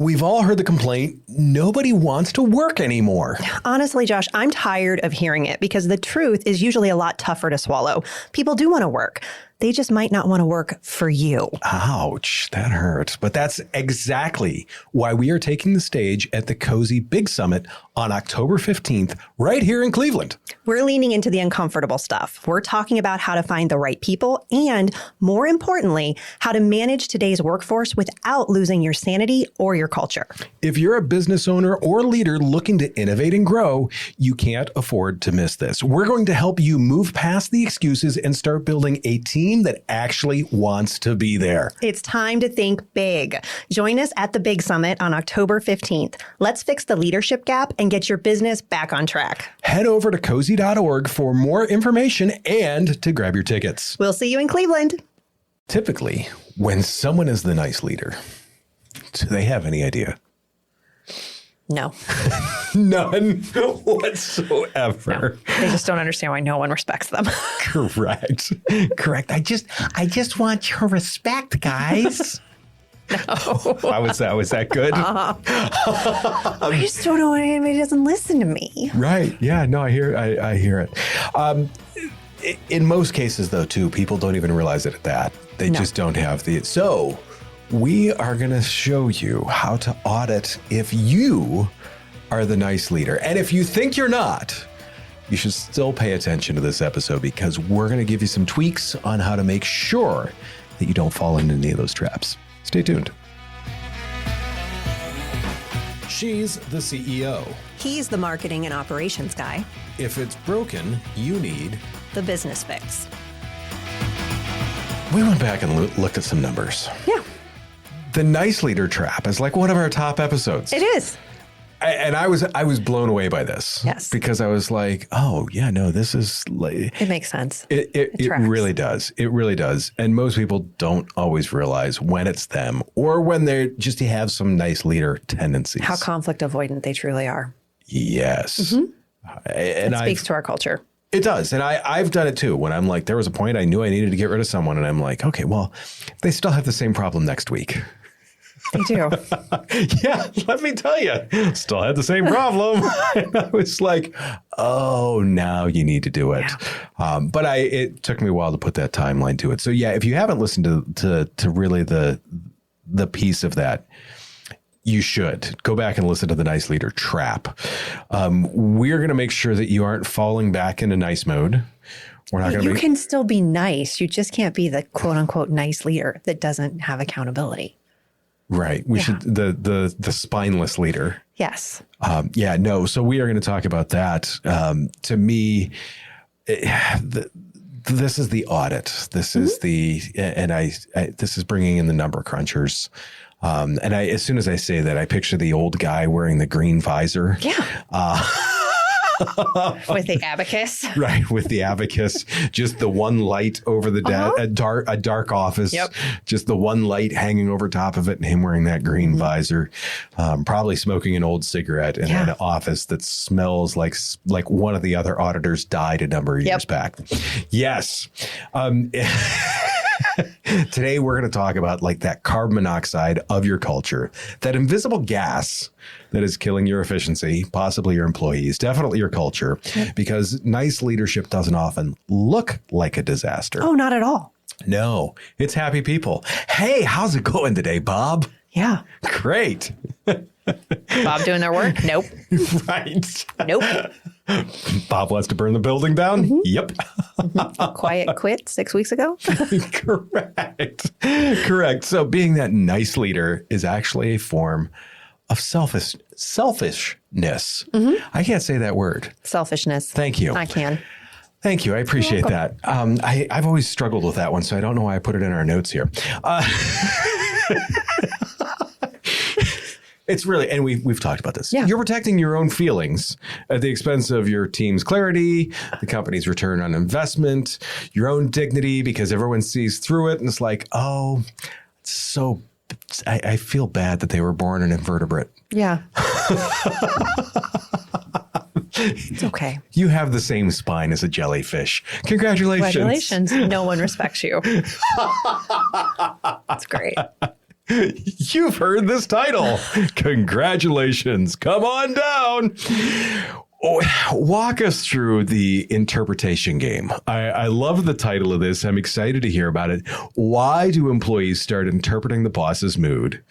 We've all heard the complaint, nobody wants to work anymore. Honestly, Josh, I'm tired of hearing it because the truth is usually a lot tougher to swallow. People do want to work. They just might not want to work for you. Ouch, that hurts. But that's exactly why we are taking the stage at the Cozy Big Summit on October 15th, right here in Cleveland. We're leaning into the uncomfortable stuff. We're talking about how to find the right people and, more importantly, how to manage today's workforce without losing your sanity or your culture. If you're a business owner or leader looking to innovate and grow, you can't afford to miss this. We're going to help you move past the excuses and start building a team that actually wants to be there. It's time to think big. Join us at the Big Summit on October 15th. Let's fix the leadership gap and get your business back on track. Head over to cozy.org for more information and to grab your tickets. We'll see you in Cleveland. Typically, when someone is the nice leader, do they have any idea? No. None whatsoever. No. They just don't understand why no one respects them. Correct. I just want your respect, guys. No. Was that good? I just don't know why anybody doesn't listen to me. Right. Yeah, no, I hear it. In most cases, though, too, people don't even realize it at that. They just don't have the... So we are going to show you how to audit if you are the nice leader. And if you think you're not, you should still pay attention to this episode because we're going to give you some tweaks on how to make sure that you don't fall into any of those traps. Stay tuned. She's the CEO. He's the marketing and operations guy. If it's broken, you need the business fix. We went back and looked at some numbers. Yeah. The nice leader trap is like one of our top episodes. It is. And I was blown away by this. Yes. Because I was like, oh, yeah, no, this is like... It makes sense. It really does. It really does. And most people don't always realize when it's them or when they just have some nice leader tendencies. How conflict avoidant they truly are. Yes. Mm-hmm. And it speaks to our culture. It does. And I've done it too. When I'm like, there was a point I knew I needed to get rid of someone. And I'm like, okay, well, they still have the same problem next week. They do. Yeah, let me tell you, still had the same problem. And I was like, oh, now you need to do it. Yeah. But it took me a while to put that timeline to it. So yeah, if you haven't listened to really the piece of that, you should go back and listen to the Nice Leader Trap. We're going to make sure that you aren't falling back into nice mode. We're not going to. You can still be nice. You just can't be the quote unquote nice leader that doesn't have accountability. Right. We should the spineless leader. Yes. So we are going to talk about that. To me, this is the audit. This is this is bringing in the number crunchers. And as soon as I say that, I picture the old guy wearing the green visor. Yeah. With the abacus. Right, with the abacus. Just the one light over the a dark office. Yep. Just the one light hanging over top of it and him wearing that green visor. Probably smoking an old cigarette in an office that smells like one of the other auditors died a number of years back. Yes. Today, we're going to talk about like that carbon monoxide of your culture, that invisible gas that is killing your efficiency, possibly your employees, definitely your culture, because nice leadership doesn't often look like a disaster. Oh, not at all. No, it's happy people. Hey, how's it going today, Bob? Yeah. Great. Bob doing their work? Nope. Right. Nope. Bob wants to burn the building down? Mm-hmm. Yep. Quiet quit 6 weeks ago? Correct. So being that nice leader is actually a form of selfishness. Mm-hmm. I can't say that word. Selfishness. Thank you. I can. Thank you. I appreciate that. I've always struggled with that one, so I don't know why I put it in our notes here. It's really, and we've talked about this. Yeah. You're protecting your own feelings at the expense of your team's clarity, the company's return on investment, your own dignity, because everyone sees through it. And it's like, oh, I feel bad that they were born an invertebrate. Yeah. It's okay. You have the same spine as a jellyfish. Congratulations. No one respects you. That's great. You've heard this title. Congratulations. Come on down. Walk us through the interpretation game. I love the title of this. I'm excited to hear about it. Why do employees start interpreting the boss's mood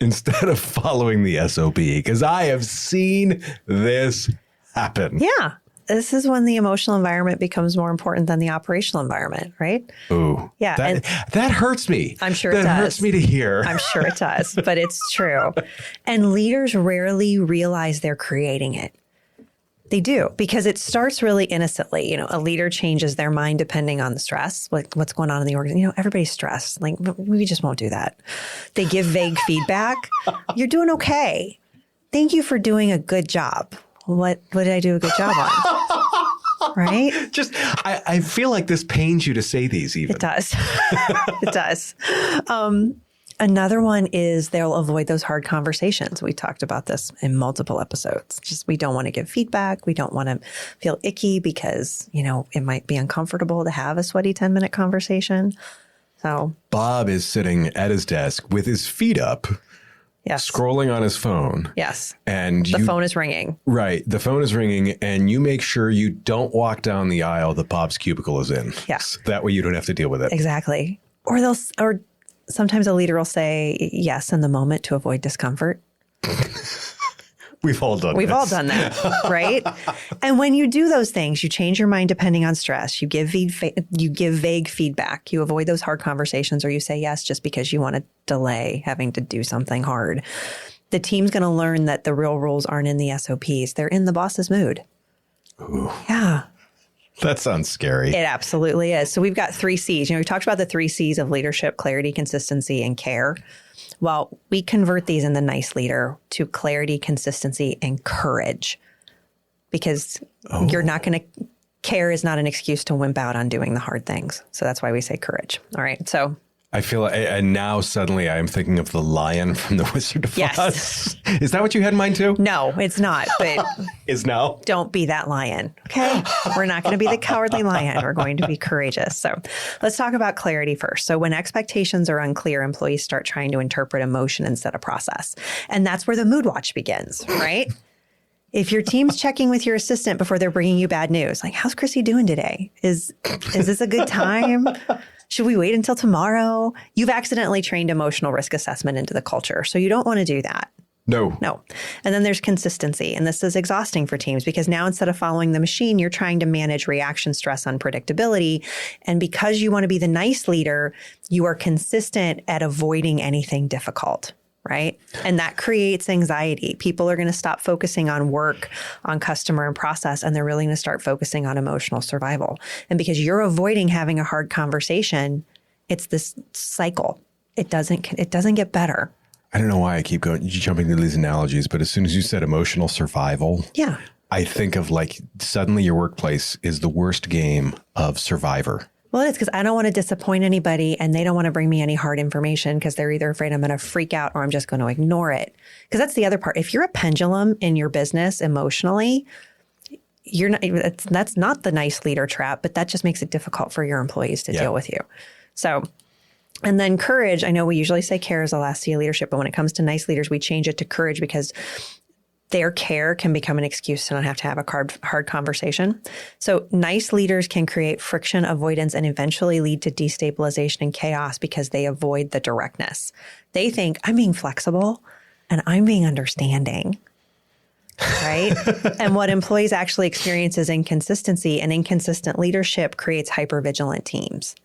instead of following the SOP? Because I have seen this happen. Yeah. This is when the emotional environment becomes more important than the operational environment, right? Ooh. Yeah. That hurts me. I'm sure it does. That hurts me to hear. I'm sure it does, but it's true. And leaders rarely realize they're creating it. They do, because it starts really innocently. You know, a leader changes their mind depending on the stress, like what's going on in the organization. You know, everybody's stressed. Like, we just won't do that. They give vague feedback. You're doing okay. Thank you for doing a good job. What did I do a good job on? Right? Just, I feel like this pains you to say these even. It does. It does. Another one is they'll avoid those hard conversations. We talked about this in multiple episodes. Just, we don't want to give feedback. We don't want to feel icky because, you know, it might be uncomfortable to have a sweaty 10-minute conversation. So Bob is sitting at his desk with his feet up. Yes. Scrolling on his phone. Yes. And the phone is ringing. Right. The phone is ringing, and you make sure you don't walk down the aisle that Bob's cubicle is in. Yes. That way you don't have to deal with it. Exactly. Or sometimes a leader will say yes in the moment to avoid discomfort. We've all done that, right? And when you do those things, you change your mind depending on stress. You give vague feedback. You avoid those hard conversations, or you say yes just because you want to delay having to do something hard. The team's going to learn that the real rules aren't in the SOPs. They're in the boss's mood. Ooh. Yeah. That sounds scary. It absolutely is. So we've got 3 C's. You know, we talked about the 3 C's of leadership: clarity, consistency, and care. Well, we convert these in the nice leader to clarity, consistency, and courage, because you're not going to care is not an excuse to wimp out on doing the hard things. So that's why we say courage. All right. So I feel, and now suddenly I'm thinking of the lion from the Wizard of Oz. Is that what you had in mind too? No, it's not. But is now? Don't be that lion. Okay. We're not going to be the cowardly lion. We're going to be courageous. So let's talk about clarity first. So when expectations are unclear, employees start trying to interpret emotion instead of process. And that's where the mood watch begins, right? If your team's checking with your assistant before they're bringing you bad news, like, how's Chrissy doing today? Is this a good time? Should we wait until tomorrow? You've accidentally trained emotional risk assessment into the culture. So you don't want to do that. No. And then there's consistency. And this is exhausting for teams because now instead of following the machine, you're trying to manage reaction, stress, unpredictability. And because you want to be the nice leader, you are consistent at avoiding anything difficult. Right. And that creates anxiety. People are going to stop focusing on work, on customer and process, and they're really going to start focusing on emotional survival. And because you're avoiding having a hard conversation, it's this cycle. It doesn't get better. I don't know why I keep jumping to these analogies, but as soon as you said emotional survival, yeah, I think of like suddenly your workplace is the worst game of Survivor. Well, it is, because I don't want to disappoint anybody and they don't want to bring me any hard information because they're either afraid I'm going to freak out or I'm just going to ignore it. Because that's the other part. If you're a pendulum in your business emotionally, you're not. That's not the nice leader trap, but that just makes it difficult for your employees to deal with you. So, and then courage. I know we usually say care is the last C of leadership, but when it comes to nice leaders, we change it to courage because their care can become an excuse to not have to have a hard conversation. So nice leaders can create friction, avoidance, and eventually lead to destabilization and chaos because they avoid the directness. They think, I'm being flexible and I'm being understanding, right? And what employees actually experience is inconsistency, and inconsistent leadership creates hyper-vigilant teams.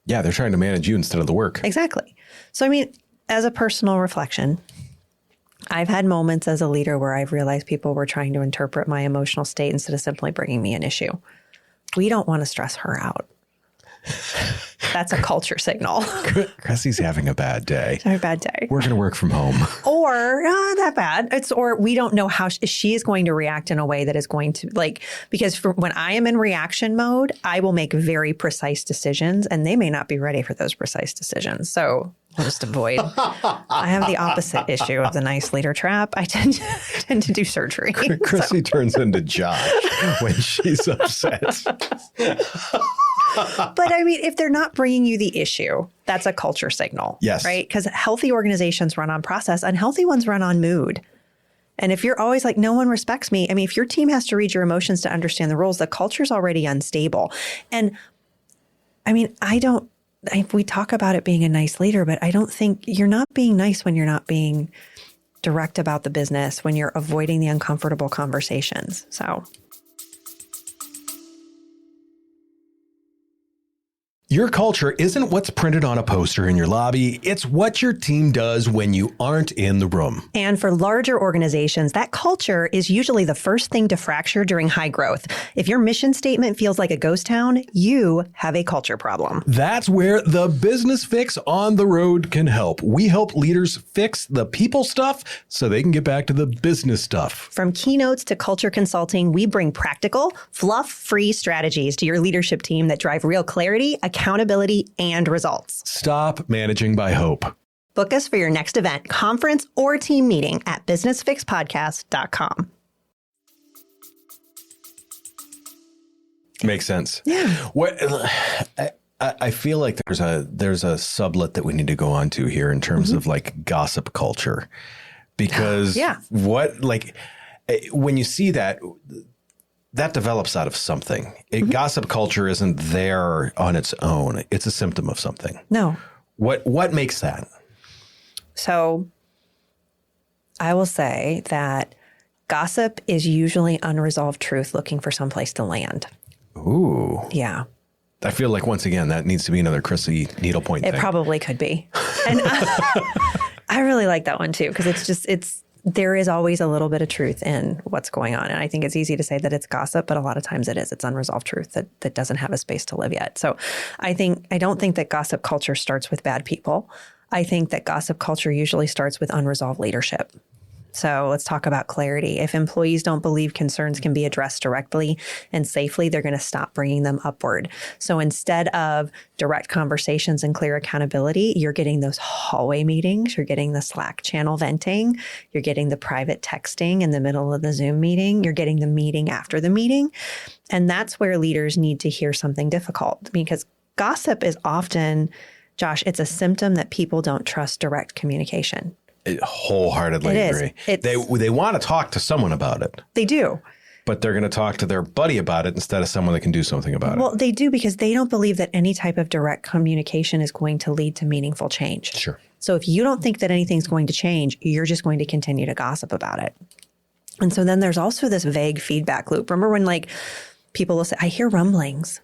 Yeah, they're trying to manage you instead of the work. Exactly. So, I mean, as a personal reflection, I've had moments as a leader where I've realized people were trying to interpret my emotional state instead of simply bringing me an issue. We don't want to stress her out. That's a culture signal. Cressy's having a bad day. Having a bad day. We're going to work from home. Or not that bad. Or we don't know how she is going to react in a way that is going to because when I am in reaction mode, I will make very precise decisions and they may not be ready for those precise decisions. So we'll just avoid. I have the opposite issue of the nice leader trap. I tend to do surgery. Chrissy turns into Josh when she's upset. But I mean, if they're not bringing you the issue, that's a culture signal. Yes. Right? Because healthy organizations run on process, unhealthy ones run on mood. And if you're always like, no one respects me, I mean, if your team has to read your emotions to understand the rules, the culture's already unstable. And I mean, we talk about it being a nice leader, but I don't think you're not being nice when you're not being direct about the business, when you're avoiding the uncomfortable conversations. So your culture isn't what's printed on a poster in your lobby. It's what your team does when you aren't in the room. And for larger organizations, that culture is usually the first thing to fracture during high growth. If your mission statement feels like a ghost town, you have a culture problem. That's where the Business Fix on the road can help. We help leaders fix the people stuff so they can get back to the business stuff. From keynotes to culture consulting, we bring practical, fluff-free strategies to your leadership team that drive real clarity, accountability, and results. Stop managing by hope. Book us for your next event, conference, or team meeting at businessfixpodcast.com. Makes sense. Yeah. What I feel like there's a sublet that we need to go on to here in terms of like gossip culture, because when you see that develops out of something. Gossip culture isn't there on its own. It's a symptom of something. No. What makes that? So I will say that gossip is usually unresolved truth looking for someplace to land. Ooh. Yeah. I feel like, once again, that needs to be another Chrissy needlepoint thing. It probably could be. And I really like that one too, because there is always a little bit of truth in what's going on. And I think it's easy to say that it's gossip, but a lot of times it is. It's unresolved truth that doesn't have a space to live yet. So I don't think that gossip culture starts with bad people. I think that gossip culture usually starts with unresolved leadership. So let's talk about clarity. If employees don't believe concerns can be addressed directly and safely, they're going to stop bringing them upward. So instead of direct conversations and clear accountability, you're getting those hallway meetings, you're getting the Slack channel venting, you're getting the private texting in the middle of the Zoom meeting, you're getting the meeting after the meeting. And that's where leaders need to hear something difficult, because gossip is often, Josh, it's a symptom that people don't trust direct communication. Wholeheartedly agree. They want to talk to someone about it. They do. But they're going to talk to their buddy about it instead of someone that can do something about it. Well, they do, because they don't believe that any type of direct communication is going to lead to meaningful change. Sure. So if you don't think that anything's going to change, you're just going to continue to gossip about it. And so then there's also this vague feedback loop. Remember when people will say, I hear rumblings.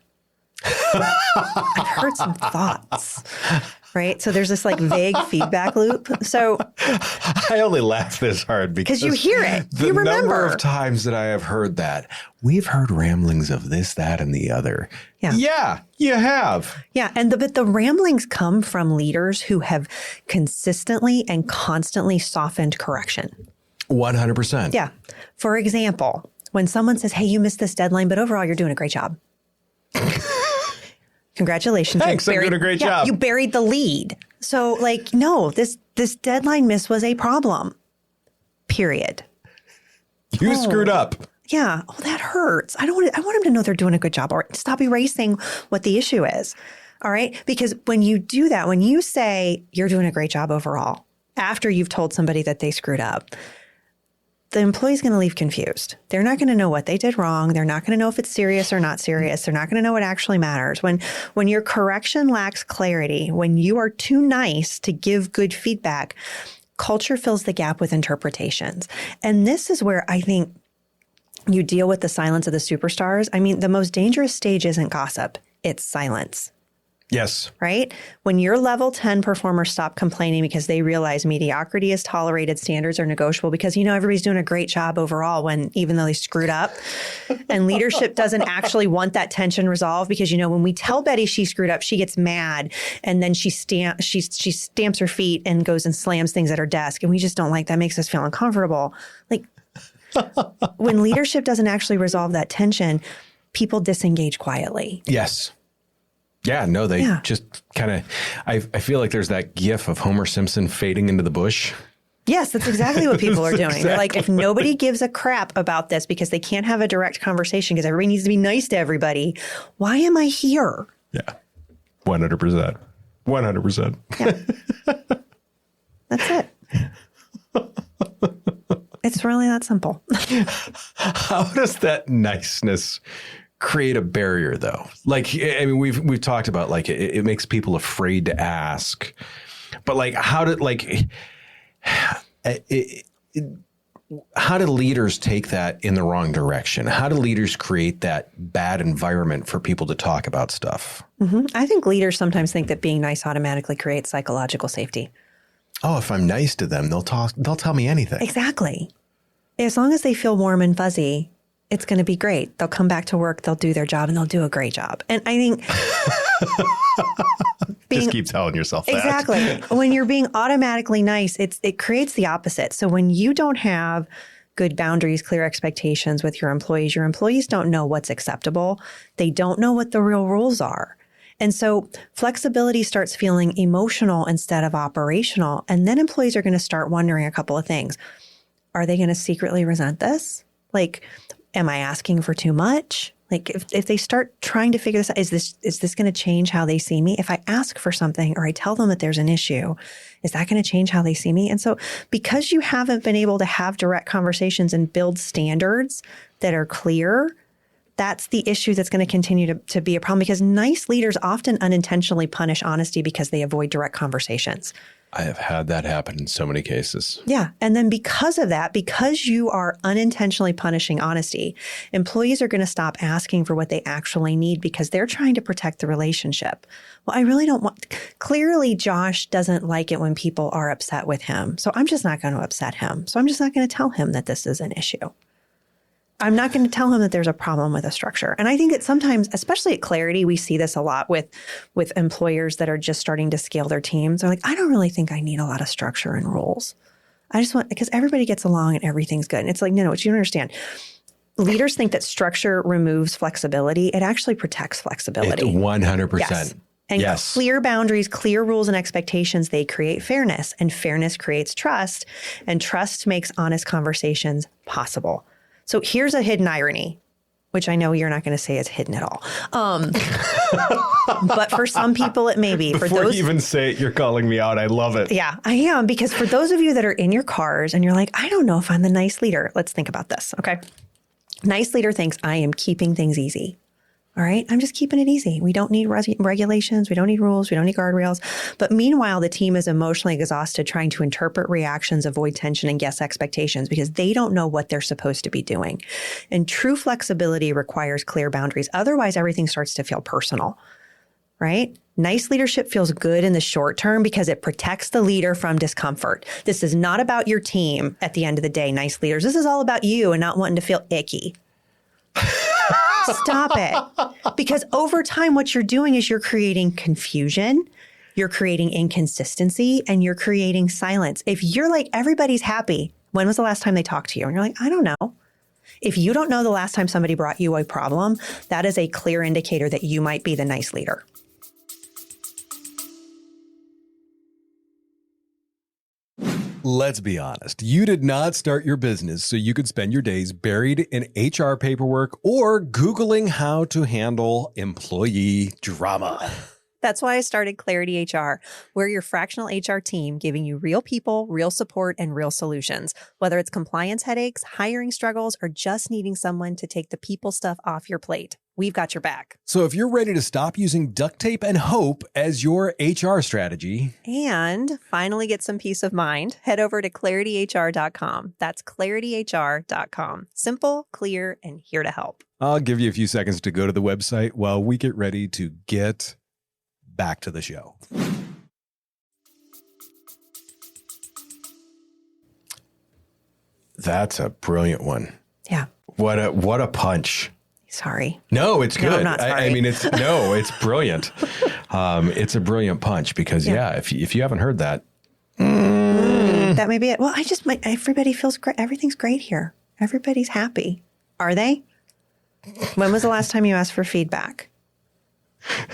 I've heard some thoughts. Right. So there's this vague feedback loop. So I only laugh this hard because you hear it. You remember. The number of times that I have heard that. We've heard ramblings of this, that, and the other. Yeah. Yeah, you have. Yeah. But the ramblings come from leaders who have consistently and constantly softened correction. 100%. Yeah. For example, when someone says, hey, you missed this deadline, but overall you're doing a great job. Congratulations. Thanks. I'm doing a great job. You buried the lead. So no, this deadline miss was a problem. Period. You screwed up. Yeah. Oh, that hurts. I want them to know they're doing a good job, or stop erasing what the issue is. All right. Because when you do that, when you say you're doing a great job overall, after you've told somebody that they screwed up, the employee's going to leave confused. They're not going to know what they did wrong. They're not going to know if it's serious or not serious. They're not going to know what actually matters. When your correction lacks clarity, when you are too nice to give good feedback, culture fills the gap with interpretations. And this is where I think you deal with the silence of the superstars. I mean, the most dangerous stage isn't gossip. It's silence. Yes. Right? When your level 10 performers stop complaining because they realize mediocrity is tolerated, standards are negotiable, because, everybody's doing a great job overall even though they screwed up. And leadership doesn't actually want that tension resolved, because, when we tell Betty she screwed up, she gets mad, and then she stamps her feet and goes and slams things at her desk. And we just don't like that. Makes us feel uncomfortable. When leadership doesn't actually resolve that tension, people disengage quietly. Yes. Yeah, no, they just kind of, I feel like there's that gif of Homer Simpson fading into the bush. Yes, that's exactly what people are doing. Exactly. They're like, if nobody gives a crap about this because they can't have a direct conversation because everybody needs to be nice to everybody, why am I here? Yeah. 100%. 100%. Yeah. That's it. It's really that simple. How does that niceness create a barrier, though? Like, I mean, we've talked about like it makes people afraid to ask, but like, how do leaders take that in the wrong direction? How do leaders create that bad environment for people to talk about stuff? Mm-hmm. I think leaders sometimes think that being nice automatically creates psychological safety. Oh, if I'm nice to them, they'll tell me anything. Exactly. As long as they feel warm and fuzzy, it's going to be great. They'll come back to work, they'll do their job, and they'll do a great job. And I think just keep telling yourself that. Exactly. When you're being automatically nice, it creates the opposite. So when you don't have good boundaries, clear expectations with your employees don't know what's acceptable. They don't know what the real rules are. And so flexibility starts feeling emotional instead of operational. And then employees are going to start wondering a couple of things. Are they going to secretly resent this? Like, am I asking for too much? Like, if they start trying to figure this out, is this going to change how they see me? If I ask for something or I tell them that there's an issue, is that going to change how they see me? And so because you haven't been able to have direct conversations and build standards that are clear, that's the issue that's going to continue to be a problem, because nice leaders often unintentionally punish honesty because they avoid direct conversations. I have had that happen in so many cases. Yeah. And then because of that, because you are unintentionally punishing honesty, employees are going to stop asking for what they actually need because they're trying to protect the relationship. Well, I really don't want, clearly Josh doesn't like it when people are upset with him. So I'm just not going to upset him. So I'm just not going to tell him that this is an issue. I'm not going to tell him that there's a problem with a structure. And I think that sometimes, especially at Clarity, we see this a lot with employers that are just starting to scale their teams. They're like, I don't really think I need a lot of structure and rules. I just want, because everybody gets along and everything's good. And it's like, no, what you don't understand. Leaders think that structure removes flexibility. It actually protects flexibility. 100%. Yes. And yes. Clear boundaries, clear rules and expectations, they create fairness, and fairness creates trust, and trust makes honest conversations possible. So here's a hidden irony, which I know you're not going to say is hidden at all. But for some people, it may be. Before you even say it, you're calling me out. I love it. Yeah, I am. Because for those of you that are in your cars and you're like, I don't know if I'm the nice leader. Let's think about this. Okay. Nice leader thinks I am keeping things easy. All right. I'm just keeping it easy. We don't need regulations. We don't need rules. We don't need guardrails. But meanwhile, the team is emotionally exhausted trying to interpret reactions, avoid tension, and guess expectations because they don't know what they're supposed to be doing. And true flexibility requires clear boundaries. Otherwise, everything starts to feel personal, right? Nice leadership feels good in the short term because it protects the leader from discomfort. This is not about your team at the end of the day, nice leaders. This is all about you and not wanting to feel icky. Stop it. Because over time, what you're doing is you're creating confusion, you're creating inconsistency, and you're creating silence. If you're like, everybody's happy, when was the last time they talked to you? And you're like, I don't know. If you don't know the last time somebody brought you a problem, that is a clear indicator that you might be the nice leader. Let's be honest. You did not start your business so you could spend your days buried in HR paperwork or Googling how to handle employee drama. That's why I started Clarity HR. We're your fractional HR team giving you real people, real support, and real solutions. Whether it's compliance headaches, hiring struggles, or just needing someone to take the people stuff off your plate, we've got your back. So if you're ready to stop using duct tape and hope as your HR strategy and finally get some peace of mind, head over to clarityhr.com. That's clarityhr.com. Simple, clear, and here to help. I'll give you a few seconds to go to the website while we get ready to get back to the show. That's a brilliant one. Yeah. What a punch. Sorry. No, it's good. No, I'm not sorry. I mean, it's brilliant. It's a brilliant punch because if you haven't heard that, that may be it. Well, everybody feels great. Everything's great here. Everybody's happy. Are they? When was the last time you asked for feedback?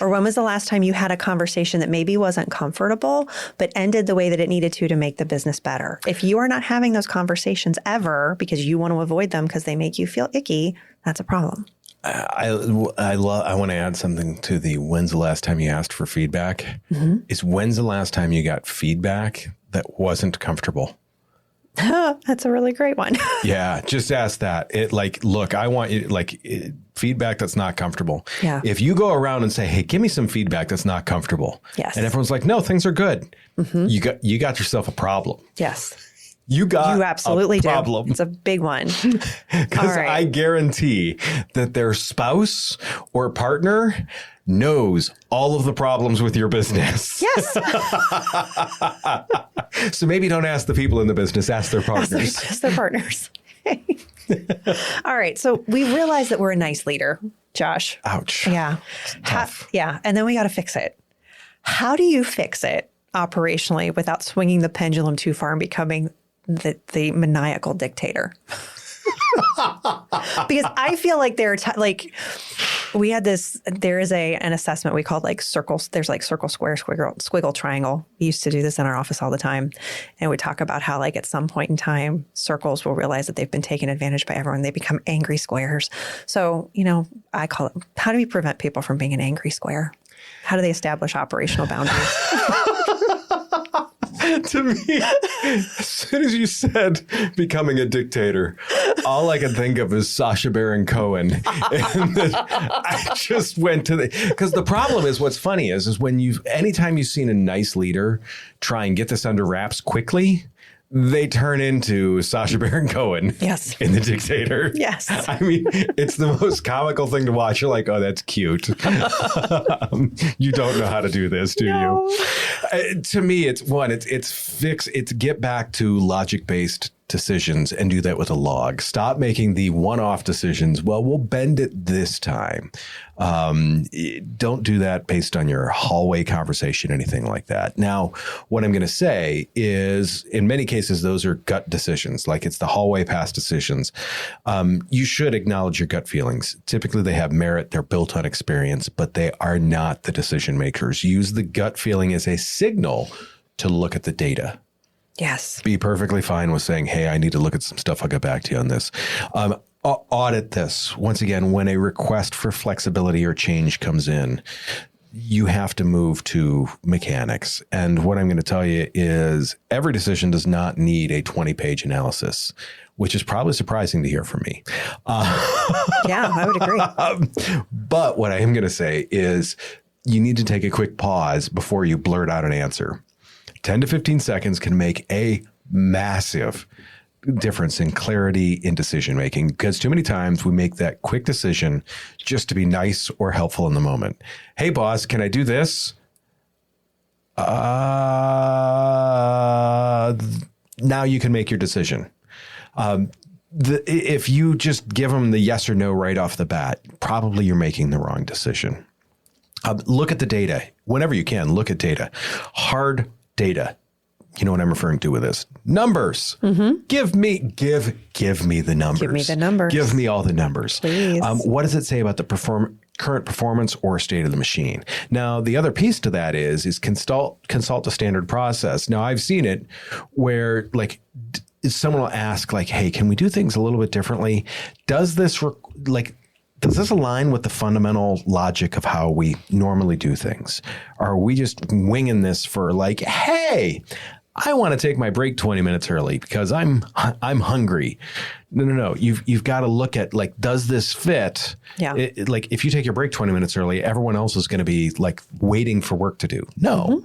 Or when was the last time you had a conversation that maybe wasn't comfortable, but ended the way that it needed to make the business better? If you are not having those conversations ever because you want to avoid them because they make you feel icky, that's a problem. I want to add something to the when's the last time you asked for feedback? Is when's the last time you got feedback that wasn't comfortable? That's a really great one. Yeah, just ask that. Look, I want you feedback that's not comfortable. Yeah. If you go around and say, "Hey, give me some feedback that's not comfortable," Yes. and everyone's like, "No, things are good," you got yourself a problem. Yes. You absolutely a problem. do. It's a big one. Because right. I guarantee that their spouse or partner knows all of the problems with your business. Yes. So maybe don't ask the people in the business, ask their partners. Ask their partners. All right. So we realize that we're a nice leader, Josh. Ouch. Yeah. Tough. Yeah. And then we got to fix it. How do you fix it operationally without swinging the pendulum too far and becoming the maniacal dictator? Because I feel like we had there is an assessment we called circles. There's circle, square, squiggle, triangle. We used to do this in our office all the time. And we talk about how at some point in time, circles will realize that they've been taken advantage by everyone. They become angry squares. So, I call it, how do we prevent people from being an angry square? How do they establish operational boundaries? To me, as soon as you said becoming a dictator, all I can think of is Sacha Baron Cohen. And I just went to because the problem is what's funny is when anytime you've seen a nice leader try and get this under wraps quickly, they turn into Sacha Baron Cohen. Yes. In The Dictator. Yes. I mean, it's the most comical thing to watch. You're like, oh, that's cute. You don't know how to do this, do you? To me, it's get back to logic-based decisions and do that with a log. Stop making the one-off decisions. Well, we'll bend it this time. Don't do that based on your hallway conversation, anything like that. Now, what I'm going to say is in many cases, those are gut decisions, like it's the hallway pass decisions. You should acknowledge your gut feelings. Typically, they have merit. They're built on experience, but they are not the decision makers. Use the gut feeling as a signal to look at the data. Yes. Be perfectly fine with saying, hey, I need to look at some stuff. I'll get back to you on this. Audit this. Once again, when a request for flexibility or change comes in, you have to move to mechanics. And what I'm going to tell you is every decision does not need a 20-page analysis, which is probably surprising to hear from me. Yeah, I would agree. But what I am going to say is you need to take a quick pause before you blurt out an answer. 10 to 15 seconds can make a massive difference in clarity in decision making, because too many times we make that quick decision just to be nice or helpful in the moment. Hey, boss, can I do this? Now you can make your decision. If you just give them the yes or no right off the bat, probably you're making the wrong decision. Look at the data. Whenever you can, look at data. Hard data. You know what I'm referring to with this? Numbers. Mm-hmm. Give me the numbers. Give me the numbers. Give me all the numbers. Please. What does it say about the current performance or state of the machine? Now, the other piece to that is consult the standard process. Now, I've seen it where someone will ask hey, can we do things a little bit differently? Does this align with the fundamental logic of how we normally do things? Are we just winging this for hey, I want to take my break 20 minutes early because I'm hungry? No. You've got to look at does this fit? Yeah. If you take your break 20 minutes early, everyone else is going to be waiting for work to do. No.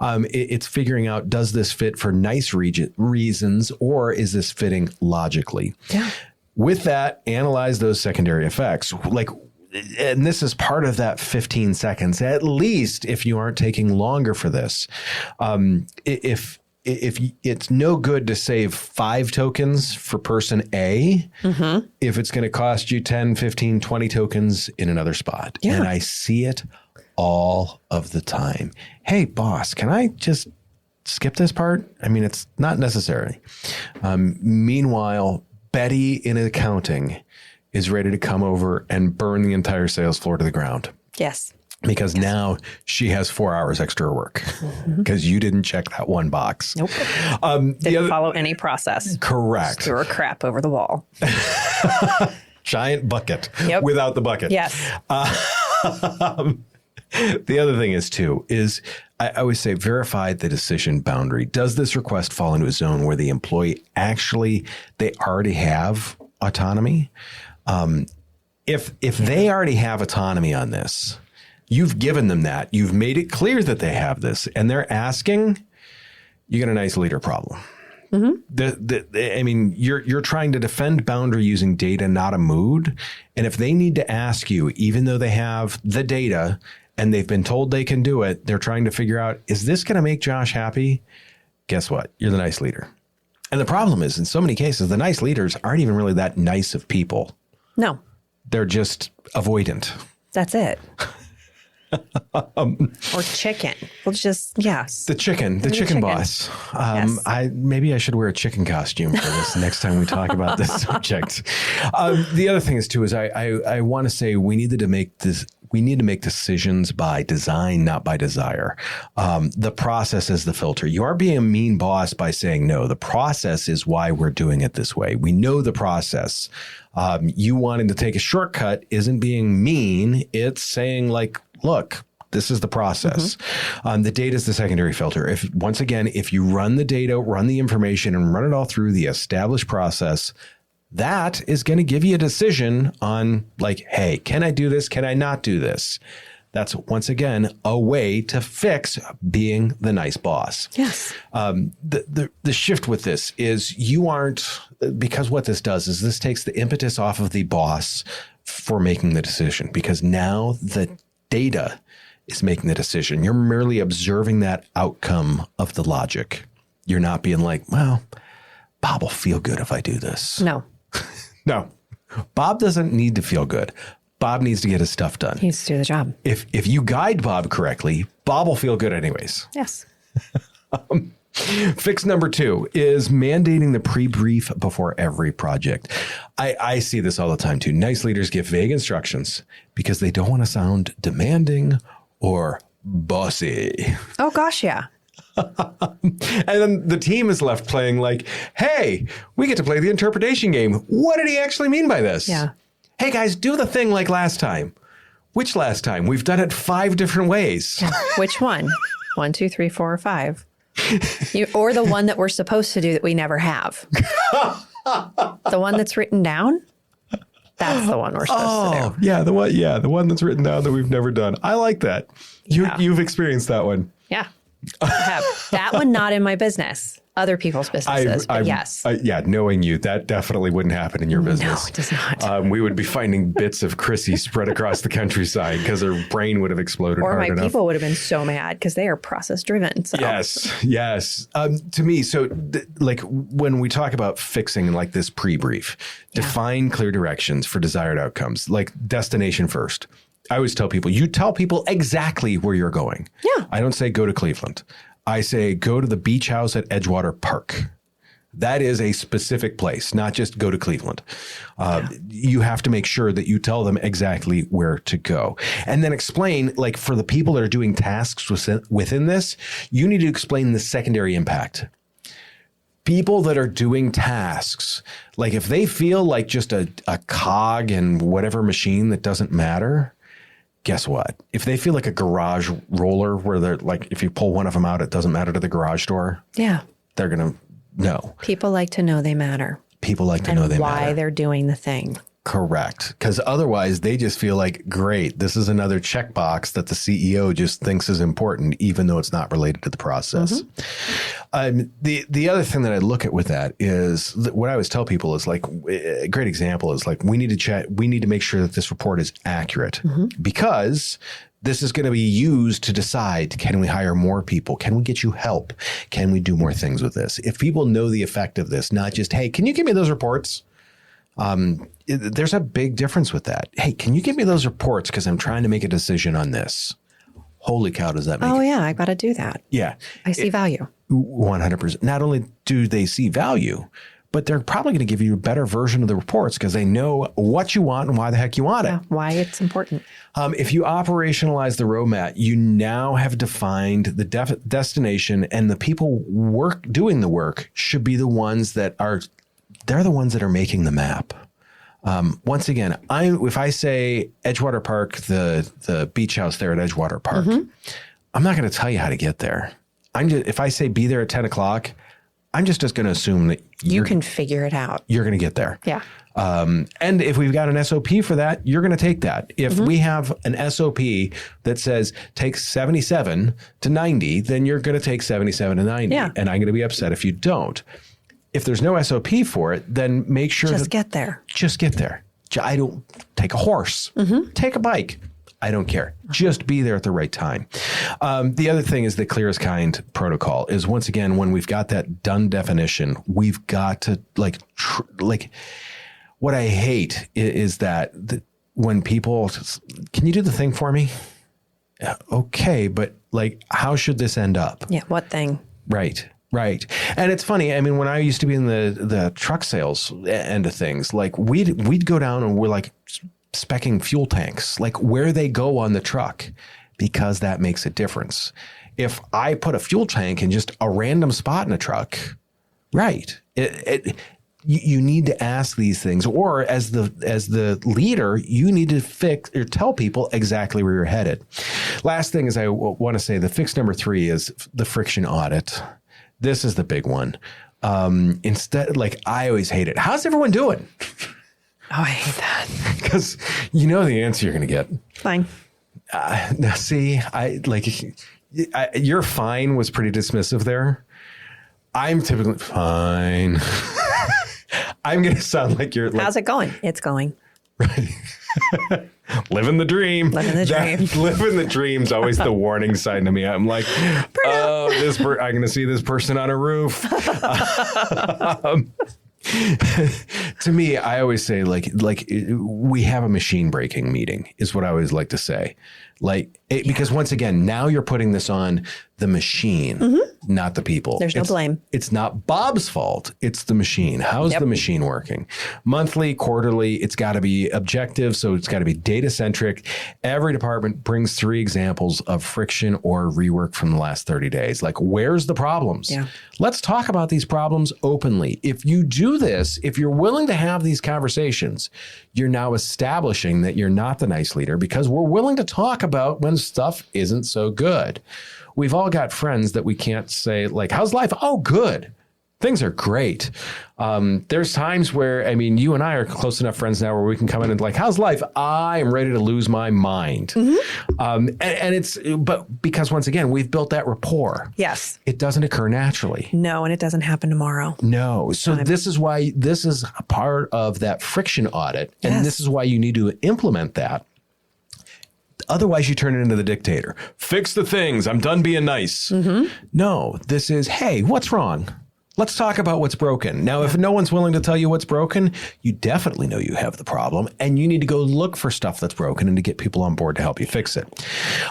Mm-hmm. It's figuring out, does this fit for nice reasons, or is this fitting logically? Yeah. With that, analyze those secondary effects. And this is part of that 15 seconds, at least if you aren't taking longer for this. If it's no good to save 5 tokens for person A, mm-hmm. if it's going to cost you 10, 15, 20 tokens in another spot. Yeah. And I see it all of the time. Hey, boss, can I just skip this part? I mean, it's not necessary. Meanwhile, Betty in accounting is ready to come over and burn the entire sales floor to the ground. Yes. Because now she has 4 hours extra work because you didn't check that one box. Nope. Didn't follow any process. Correct. Just threw her crap over the wall. giant bucket Yep. without the bucket. Yes. The other thing is I always say verify the decision boundary. Does this request fall into a zone where the employee they already have autonomy? If they already have autonomy on this, you've given them that, you've made it clear that they have this, and they're asking, you got a nice leader problem. Mm-hmm. You're trying to defend boundary using data, not a mood. And if they need to ask you, even though they have the data and they've been told they can do it, they're trying to figure out, is this going to make Josh happy? Guess what? You're the nice leader. And the problem is, in so many cases, the nice leaders aren't even really that nice of people. No. They're just avoidant. That's it. Or chicken. Well, just, yes. The chicken boss. Yes. Maybe I should wear a chicken costume for this next time we talk about this subject. The other thing is I want to say we need to make decisions by design, not by desire. The process is the filter. You aren't being a mean boss by saying no. The process is why we're doing it this way. We know the process. You wanting to take a shortcut isn't being mean. It's saying like, look, this is the process. Mm-hmm. The data is the secondary filter. If you run the data, run the information, and run it all through the established process, that is going to give you a decision on like, hey, can I do this? Can I not do this? That's, once again, a way to fix being the nice boss. Yes. The shift with this is because what this does is this takes the impetus off of the boss for making the decision, because now the data is making the decision. You're merely observing that outcome of the logic. You're not being like, well, Bob will feel good if I do this. No. No. Bob doesn't need to feel good. Bob needs to get his stuff done. He needs to do the job. If you guide Bob correctly, Bob will feel good anyways. Yes. Fix number 2 is mandating the pre-brief before every project. I see this all the time too. Nice leaders give vague instructions because they don't want to sound demanding or bossy. Oh, gosh, yeah. And then the team is left playing like, hey, we get to play the interpretation game. What did he actually mean by this? Yeah. Hey, guys, do the thing like last time. Which last time? We've done it 5 different ways. Yeah. Which one? 1, 2, 3, 4, or 5. Or the one that we're supposed to do that we never have. The one that's written down? That's the one we're supposed to do. Yeah, the one that's written down that we've never done. I like that. You've experienced that one. Yeah. I have. That one, not in my business. Other people's businesses, but yes. Knowing you, that definitely wouldn't happen in your business. No, it does not. We would be finding bits of Chrissy spread across the countryside because her brain would have exploded hard enough. Or my people would have been so mad because they are process driven. So. Yes. To me, like when we talk about fixing like this pre-brief, define clear directions for desired outcomes, like destination first. I always tell people, you tell people exactly where you're going. Yeah. I don't say go to Cleveland. I say go to the beach house at Edgewater Park. That is a specific place, not just go to Cleveland. You have to make sure that you tell them exactly where to go. And then explain, like for the people that are doing tasks within this, you need to explain the secondary impact. People that are doing tasks, like if they feel like just a cog in whatever machine that doesn't matter, guess what? If they feel like a garage roller where they're like, if you pull one of them out, it doesn't matter to the garage door. Yeah. They're going to know. People like to know they matter. People like to know they matter. And why they're doing the thing. Correct. Because otherwise they just feel like, great, this is another checkbox that the CEO just thinks is important, even though it's not related to the process. Mm-hmm. The other thing that I look at with that is what I always tell people is like, a great example is like, we need to make sure that this report is accurate because this is going to be used to decide, can we hire more people? Can we get you help? Can we do more things with this? If people know the effect of this, not just, hey, can you give me those reports? There's a big difference with that. Hey, can you give me those reports? Because I'm trying to make a decision on this. Holy cow, does that make it? Oh, yeah, I got to do that. Yeah. I see value. 100%. Not only do they see value, but they're probably going to give you a better version of the reports because they know what you want and why the heck you want it. Why it's important. If you operationalize the roadmap, you now have defined the destination, and the people doing the work should be the ones that are, they're the ones that are making the map. Once again, if I say Edgewater Park, the beach house there at Edgewater Park, I'm not going to tell you how to get there. If I say be there at 10 o'clock, I'm just going to assume that you can figure it out. You're going to get there. Yeah. And if we've got an SOP for that, you're going to take that. If we have an SOP that says take 77 to 90, then you're going to take 77 to 90. Yeah. And I'm going to be upset if you don't. If there's no SOP for it, then make sure Just get there. Just get there. I don't take a horse, take a bike. I don't care. Just be there at the right time. The other thing is the clearest kind protocol is, once again, when we've got that done definition, we've got to what I hate is that when people, can you do the thing for me? Okay, but how should this end up? Yeah. What thing? Right. And it's funny. I mean, when I used to be in the truck sales end of things, we'd go down and we're specking fuel tanks, where they go on the truck, because that makes a difference. If I put a fuel tank in just a random spot in a truck, right. You need to ask these things, or as the leader, you need to fix or tell people exactly where you're headed. Last thing is I want to say the fix number 3 is the friction audit. This is the big one. Instead, I always hate it. How's everyone doing? Oh, I hate that. Because you know the answer you're going to get. Fine. Now, see, your fine was pretty dismissive there. I'm typically fine. I'm going to sound like you're How's it going? It's going. Right. Living the dream. Living the dream. Living the dream's always the warning sign to me. I'm like, oh, I'm going to see this person on a roof. To me, I always say we have a machine breaking meeting is what I always like to say. Because once again, now you're putting this on the machine, not the people. There's no blame. It's not Bob's fault. It's the machine. How's the machine working? Monthly, quarterly, it's got to be objective. So it's got to be data centric. Every department brings 3 examples of friction or rework from the last 30 days. Where's the problems? Yeah. Let's talk about these problems openly. If you do this, if you're willing to have these conversations, you're now establishing that you're not the nice leader, because we're willing to talk about when stuff isn't so good. We've all got friends that we can't say, how's life? Oh, good. Things are great. There's times where, you and I are close enough friends now where we can come in and how's life? I am ready to lose my mind. But because once again, we've built that rapport. Yes. It doesn't occur naturally. No, and it doesn't happen tomorrow. No. So this is why this is a part of that friction audit. And this is why you need to implement that. Otherwise, you turn it into the dictator. Fix the things. I'm done being nice. No, this is, hey, what's wrong? Let's talk about what's broken. Now, if no one's willing to tell you what's broken, you definitely know you have the problem, and you need to go look for stuff that's broken and to get people on board to help you fix it.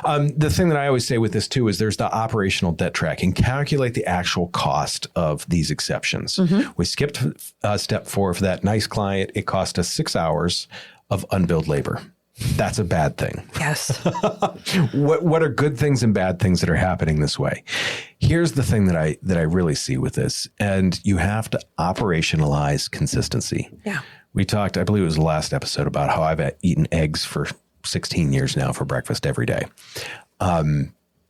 The thing that I always say with this, too, is there's the operational debt tracking. Calculate the actual cost of these exceptions. We skipped step 4 for that nice client. It cost us 6 hours of unbilled labor. That's a bad thing. Yes. What are good things and bad things that are happening this way? Here's the thing that I really see with this, and you have to operationalize consistency. Yeah. We talked, I believe it was the last episode, about how I've eaten eggs for 16 years now for breakfast every day.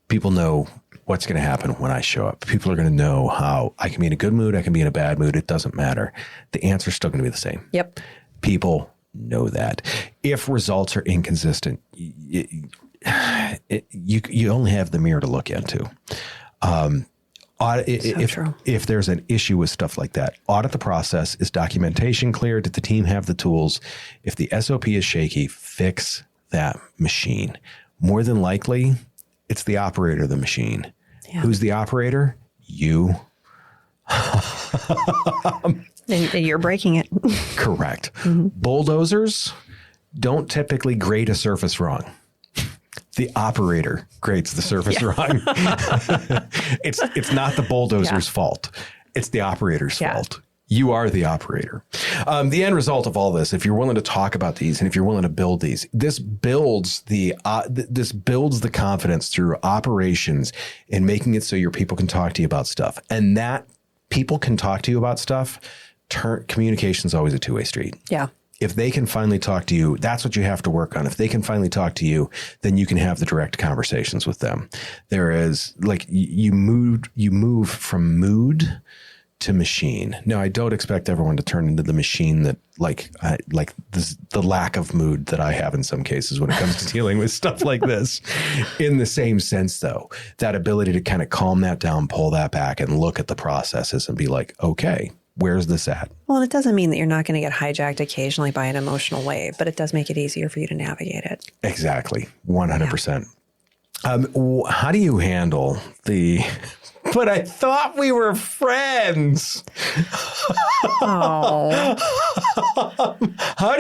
People know what's going to happen when I show up. People are going to know how I can be in a good mood, I can be in a bad mood. It doesn't matter. The answer's still going to be the same. Yep. People know that. If results are inconsistent, you only have the mirror to look into. If there's an issue with stuff like that, audit the process. Is documentation clear? Did the team have the tools? If the SOP is shaky, fix that machine. More than likely, it's the operator of the machine. Yeah. Who's the operator? You. And you're breaking it. Correct. Bulldozers don't typically grade a surface wrong. The operator grades the surface wrong. It's not the bulldozer's fault. It's the operator's fault. You are the operator. The end result of all this, if you're willing to talk about these and if you're willing to build these, this builds the confidence through operations and making it so your people can talk to you about stuff. And that people can talk to you about stuff. Communication is always a two-way street. Yeah. if they can finally talk to you, that's what you have to work on. If they can finally talk to you, then you can have the direct conversations with them. There is like you move from mood to machine. Now, I don't expect everyone to turn into the machine that the lack of mood that I have in some cases when it comes to dealing with stuff like this. In the same sense, though, that ability to kind of calm that down, pull that back, and look at the processes and be like, okay, where's this at? Well, it doesn't mean that you're not going to get hijacked occasionally by an emotional wave, but it does make it easier for you to navigate it. Exactly. 100%. Yeah. How do you handle the... But I thought we were friends. Oh. How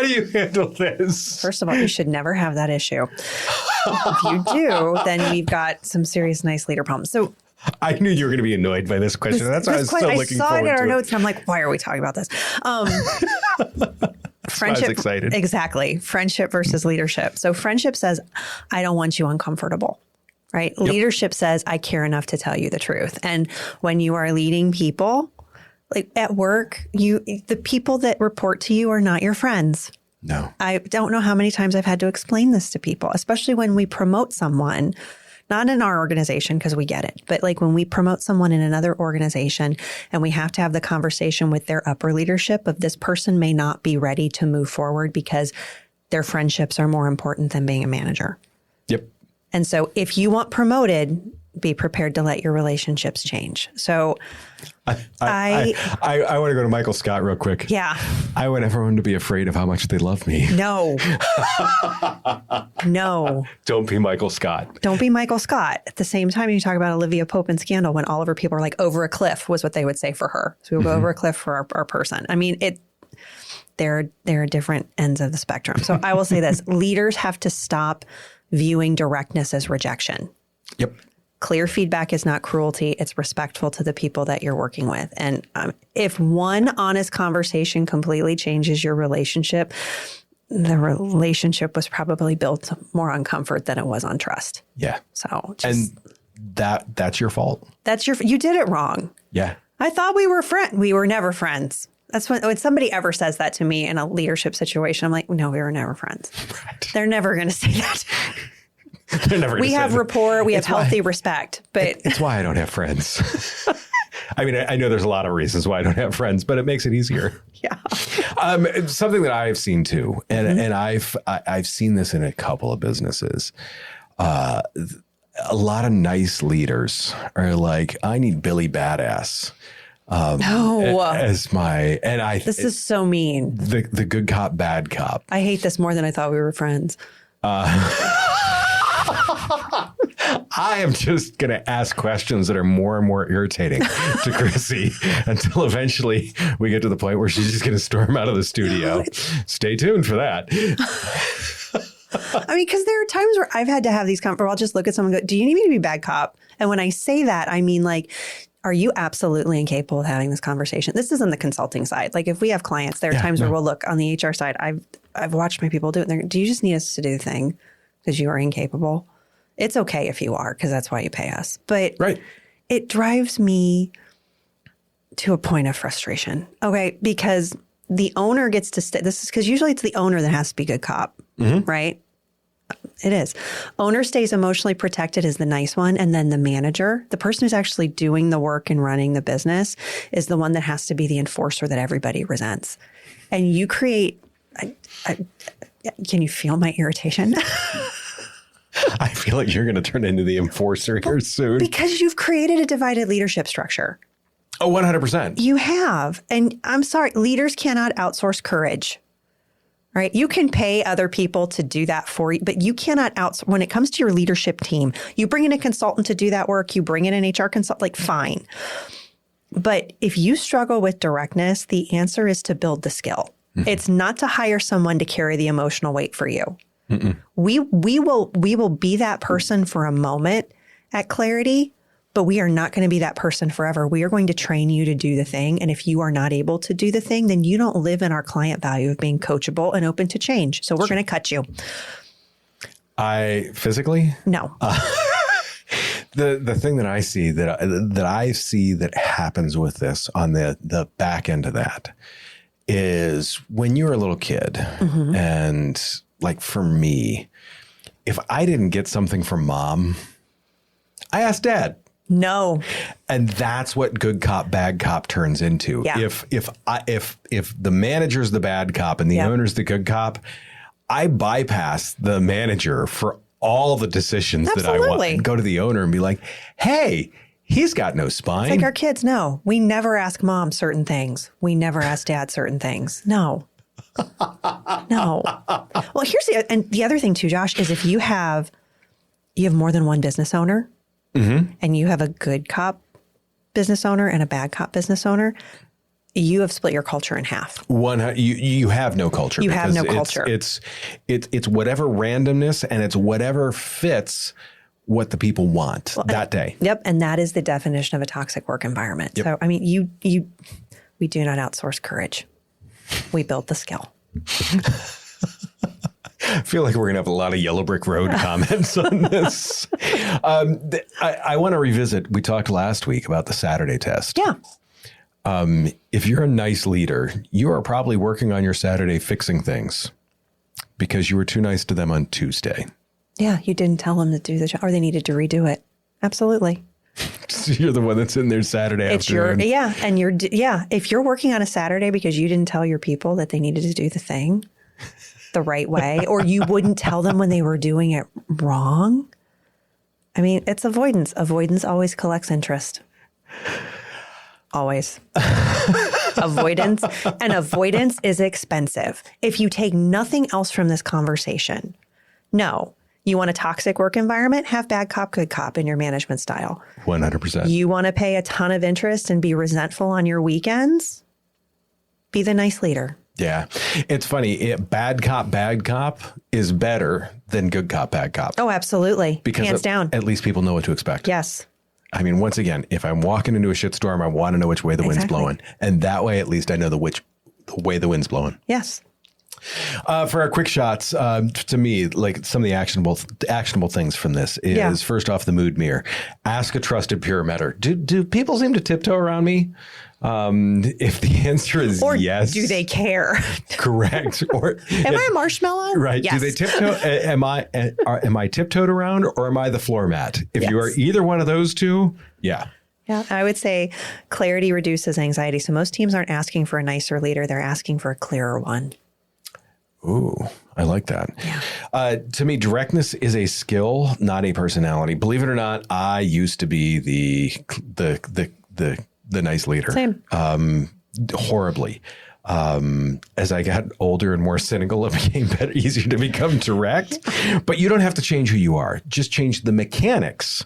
do you handle this? First of all, you should never have that issue. If you do, then we've got some serious nice leader problems. So I knew you were going to be annoyed by this question. That's why I was so looking forward to it. I saw it in our notes and I'm like, why are we talking about this? Friendship. I was excited. Exactly. Friendship versus leadership. So friendship says, I don't want you uncomfortable. Right? Yep. Leadership says, I care enough to tell you the truth. And when you are leading people, like at work, the people that report to you are not your friends. No. I don't know how many times I've had to explain this to people, especially when we promote someone, not in our organization because we get it, but like when we promote someone in another organization and we have to have the conversation with their upper leadership of this person may not be ready to move forward because their friendships are more important than being a manager. Yep. And so if you want promoted, be prepared to let your relationships change. So I want to go to Michael Scott real quick. Yeah. I want everyone to be afraid of how much they love me. No. No. Don't be Michael Scott. Don't be Michael Scott. At the same time, you talk about Olivia Pope and Scandal when all of her people are like over a cliff was what they would say for her. So we'll go over a cliff for our person. I mean, there are different ends of the spectrum. So I will say this, leaders have to stop viewing directness as rejection. Yep. Clear feedback is not cruelty. It's respectful to the people that you're working with. And if one honest conversation completely changes your relationship, the relationship was probably built more on comfort than it was on trust. Yeah. So and that's your fault. You did it wrong. Yeah. I thought we were friends. We were never friends. That's when somebody ever says that to me in a leadership situation, I'm like, no, we were never friends. Right. They're never going to say that. They're never going to say that. We have rapport. We have healthy respect. But it's why I don't have friends. I mean, I know there's a lot of reasons why I don't have friends, but it makes it easier. Yeah. Something that I've seen too, and I've seen this in a couple of businesses. A lot of nice leaders are like, I need Billy Badass. As my, and this is so mean. The good cop, bad cop. I hate this more than I thought we were friends. I am just going to ask questions that are more and more irritating to Chrissy until eventually we get to the point where she's just going to storm out of the studio. Stay tuned for that. I mean, because there are times where I've had to have these where I'll just look at someone and go, do you need me to be bad cop? And when I say that, I mean like, are you absolutely incapable of having this conversation? This is on the consulting side. Like if we have clients, there are times where we'll look on the HR side. I've watched my people do it. Do you just need us to do the thing because you are incapable? It's okay if you are, because that's why you pay us. But it drives me to a point of frustration. Okay, because the owner gets to stay. This is because usually it's the owner that has to be good cop, right? It is. Owner stays emotionally protected as the nice one. And then the manager, the person who's actually doing the work and running the business, is the one that has to be the enforcer that everybody resents. And you create, can you feel my irritation? I feel like you're going to turn into the enforcer here soon. Because you've created a divided leadership structure. Oh, 100%. You have. And I'm sorry, leaders cannot outsource courage. Right? You can pay other people to do that for you, but you cannot outsource. When it comes to your leadership team, you bring in a consultant to do that work, you bring in an HR consultant, like fine. But if you struggle with directness, the answer is to build the skill. It's not to hire someone to carry the emotional weight for you. We will be that person for a moment at Clarity, but we are not going to be that person forever. We are going to train you to do the thing. And if you are not able to do the thing, then you don't live in our client value of being coachable and open to change. So we're going to cut you. Physically? No. The thing that I see that happens with this on the back end of that is when you were a little kid, and like for me, if I didn't get something from mom, I asked dad. No. And that's what good cop, bad cop turns into. Yeah. If the manager's the bad cop and the owner's the good cop, I bypass the manager for all the decisions that I want and go to the owner and be like, hey, he's got no spine. It's like our kids know. We never ask mom certain things. We never ask dad certain things. No. No. Well, here's the other thing too, Josh, is if you have more than one business owner and you have a good cop business owner and a bad cop business owner, you have split your culture in half. You have no culture. You have no culture. It's whatever randomness and it's whatever fits what the people want that day. Yep. And that is the definition of a toxic work environment. Yep. So, I mean, we do not outsource courage. We build the skill. I feel like we're going to have a lot of Yellow Brick Road comments on this. I want to revisit, we talked last week about the Saturday test. Yeah. If you're a nice leader, you are probably working on your Saturday fixing things because you were too nice to them on Tuesday. Yeah, you didn't tell them to do the job or they needed to redo it. Absolutely. So you're the one that's in there Saturday afternoon. If you're working on a Saturday because you didn't tell your people that they needed to do the thing the right way, or you wouldn't tell them when they were doing it wrong. I mean, it's avoidance. Avoidance always collects interest. Always. Avoidance. And avoidance is expensive. If you take nothing else from this conversation, no. You want a toxic work environment? Have bad cop, good cop in your management style. 100%. You want to pay a ton of interest and be resentful on your weekends? Be the nice leader. Yeah. It's funny. Bad cop is better than good cop, bad cop. Oh, absolutely. Because hands down. At least people know what to expect. Yes. I mean, once again, if I'm walking into a shitstorm, I want to know which way the wind's blowing. And that way, at least I know the way the wind's blowing. Yes. For our quick shots, to me, like some of the actionable things from this is first off, the mood mirror. Ask a trusted peer mentor. Do people seem to tiptoe around me? If the answer is yes, do they care? Correct. Or am I a marshmallow? Right. Yes. Do they tiptoe? Am I tiptoed around, or am I the floor mat? If you are either one of those two, yeah. Yeah, I would say clarity reduces anxiety. So most teams aren't asking for a nicer leader; they're asking for a clearer one. Ooh, I like that. Yeah. To me, directness is a skill, not a personality. Believe it or not, I used to be the nice leader. Same. Horribly. As I got older and more cynical, it became easier to become direct. But you don't have to change who you are. Just change the mechanics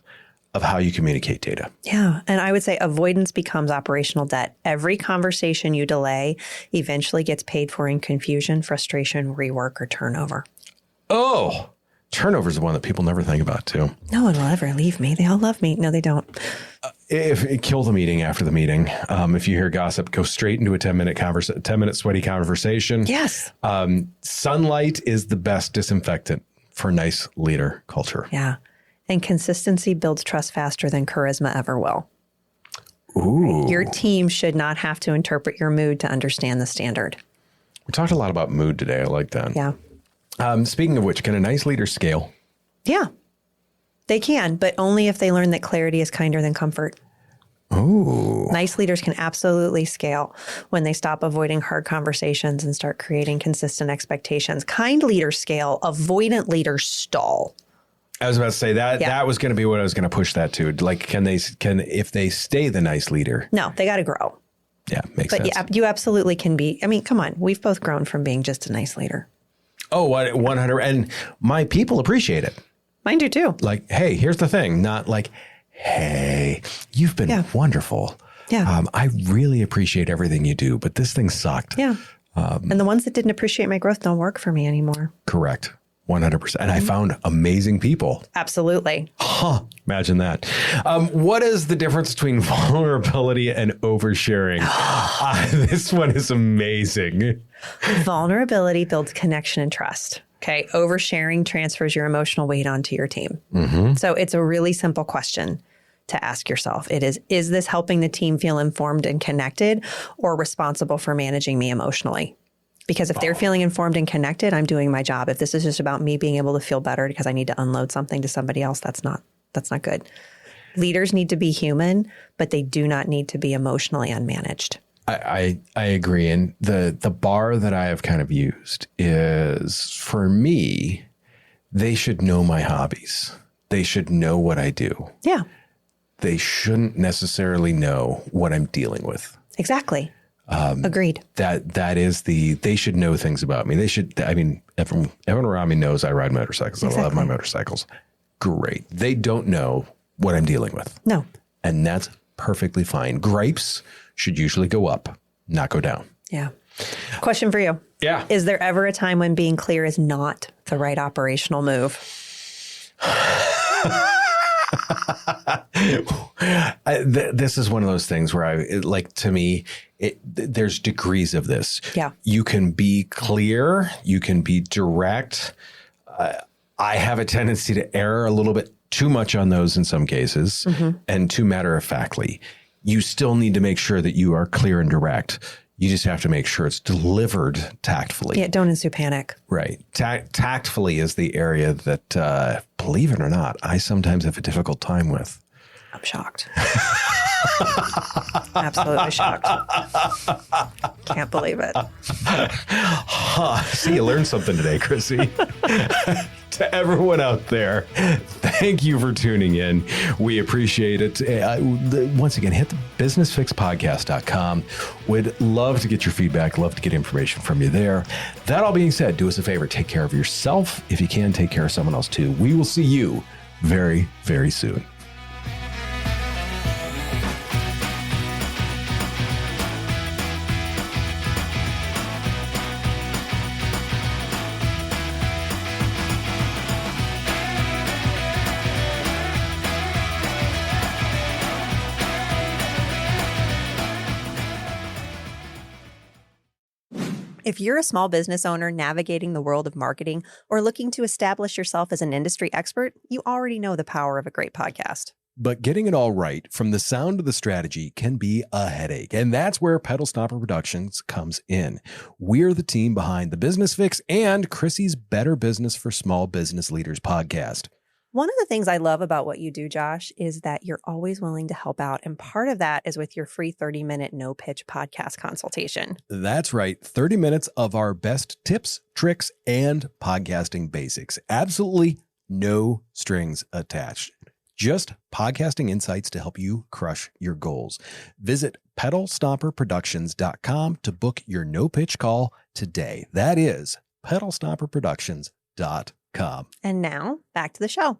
of how you communicate data. Yeah. And I would say avoidance becomes operational debt. Every conversation you delay eventually gets paid for in confusion, frustration, rework, or turnover. Oh, turnover is the one that people never think about, too. No one will ever leave me. They all love me. No, they don't. Kill the meeting after the meeting. If you hear gossip, go straight into a 10-minute sweaty conversation. Yes. Sunlight is the best disinfectant for nice leader culture. Yeah. And consistency builds trust faster than charisma ever will. Ooh. Your team should not have to interpret your mood to understand the standard. We talked a lot about mood today. I like that. Yeah. Speaking of which, can a nice leader scale? Yeah. They can, but only if they learn that clarity is kinder than comfort. Ooh. Nice leaders can absolutely scale when they stop avoiding hard conversations and start creating consistent expectations. Kind leaders scale, avoidant leaders stall. I was about to say that was going to be what I was going to push that to. Like, if they stay the nice leader? No, they got to grow. Yeah, makes sense. But yeah, you absolutely can be. I mean, come on. We've both grown from being just a nice leader. Oh, 100. And my people appreciate it. Mine do too. Like, hey, here's the thing. Not like, hey, you've been wonderful. Yeah. I really appreciate everything you do, but this thing sucked. Yeah. And the ones that didn't appreciate my growth don't work for me anymore. Correct. 100%. And I found amazing people. Absolutely. Huh. Imagine that. What is the difference between vulnerability and oversharing? This one is amazing. Vulnerability builds connection and trust. Okay. Oversharing transfers your emotional weight onto your team. Mm-hmm. So it's a really simple question. to ask yourself. Is this helping the team feel informed and connected or responsible for managing me emotionally? Because if they're feeling informed and connected, I'm doing my job. If this is just about me being able to feel better because I need to unload something to somebody else, that's not good. Leaders need to be human, but they do not need to be emotionally unmanaged. I agree. And the bar that I have kind of used is, for me, they should know my hobbies. They should know what I do. Yeah. They shouldn't necessarily know what I'm dealing with. Exactly. Agreed. That is they should know things about me. They should, everyone around me knows I ride motorcycles. Exactly. I love my motorcycles. Great. They don't know what I'm dealing with. No. And that's perfectly fine. Gripes should usually go up, not go down. Yeah. Question for you. Yeah. Is there ever a time when being clear is not the right operational move? This is one of those things where to me, there's degrees of this. Yeah. You can be clear. You can be direct. I have a tendency to err a little bit too much on those in some cases, and too matter-of-factly. You still need to make sure that you are clear and direct. You just have to make sure it's delivered tactfully. Yeah, don't ensue panic. Right. Tactfully is the area that, believe it or not, I sometimes have a difficult time with. I'm shocked. Absolutely shocked. Can't believe it. See, you learned something today, Chrissy. To everyone out there, thank you for tuning in. We appreciate it. Once again, hit the businessfixpodcast.com. We'd love to get your feedback, love to get information from you there. That all being said, do us a favor, take care of yourself. If you can, take care of someone else too. We will see you very, very soon. If you're a small business owner navigating the world of marketing or looking to establish yourself as an industry expert, you already know the power of a great podcast. But getting it all right, from the sound to the strategy, can be a headache. And that's where Pedal Stopper Productions comes in. We're the team behind the Business Fix and Chrissy's Better Business for Small Business Leaders podcast. One of the things I love about what you do, Josh, is that you're always willing to help out. And part of that is with your free 30-minute no-pitch podcast consultation. That's right. 30 minutes of our best tips, tricks, and podcasting basics. Absolutely no strings attached. Just podcasting insights to help you crush your goals. Visit pedalstopperproductions.com to book your no-pitch call today. That is pedalstopperproductions.com. And now, back to the show.